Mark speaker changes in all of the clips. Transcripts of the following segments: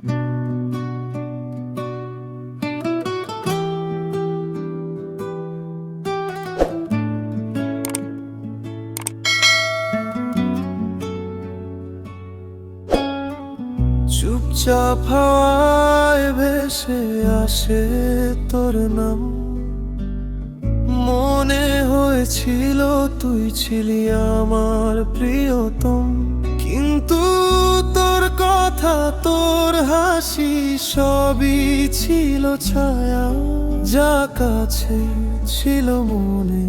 Speaker 1: চুপচাপ হাওয়ায় ভেসে আসে তোর নাম, মনে হয়েছিল তুই ছিলি আমার প্রিয়তম। কিন্তু তোর কথা, তোর হাসি সবই ছিল ছায়া, যা কাছে ছিল মনে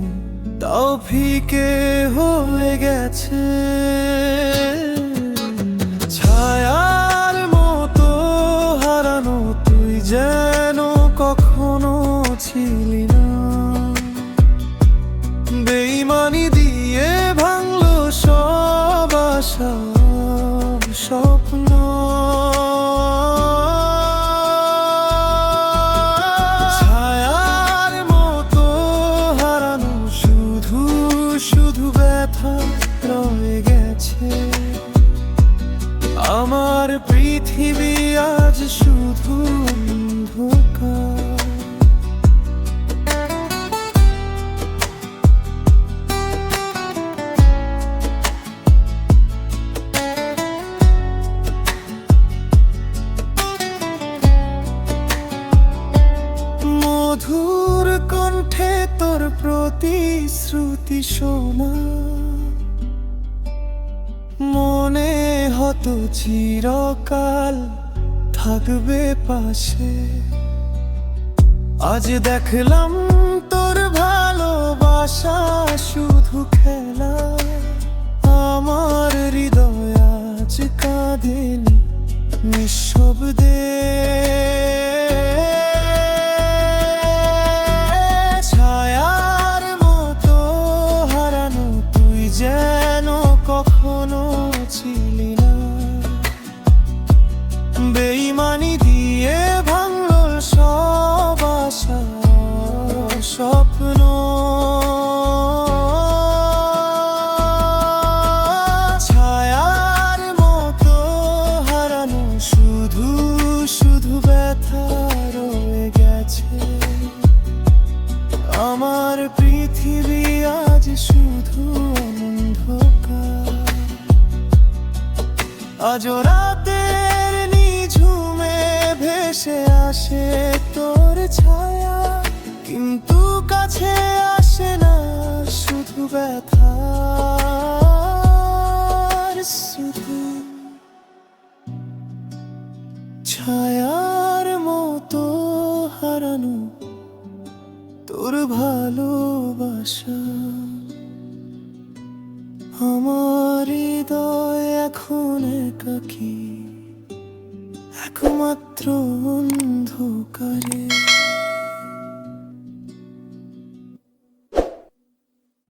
Speaker 1: তাও ফিকে হয়ে গেছে। ছায়ার মতো হারানো তুই যেন কখনো ছিলি না, বেইমানি দিয়ে ভাঙলো সব আশা স্বপ্ন। ছায়ার মতো হারানো শুধু শুধু ব্যথা রয়ে গেছে। আমার পৃথিবী আজ শুধু অন্ধকার। মধুর কণ্ঠে তোর প্রতিশ্রুতি শোনা, মনে হতো চিরকাল থাকবে পাশে। আজ দেখলাম তোর ভালোবাসা শুধু খেলা, আমার হৃদয় আজ কাঁদেনি নিঃশব্দে। ছায়ার মতো হারানো তুই যেন কখনো ছিলি না, বেইমানি দিয়ে ভাঙলো সব আশা স্বপ্ন। ছায়ার মতো হারানো শুধু শুধু ব্যথা রয়ে গেছে। আমার পৃথিবী আজ শুধু অন্ধকার। আজ রাতের নিঝুমে ভেসে আসে তোর ছায়া, কিন্তু কাছে আসে না, শুধু ব্যথা শুধু। ছায়ার মতো হারানো তোর ভালোবাসা, আমার হৃদয় এখন একাকী একমাত্র অন্ধকারে।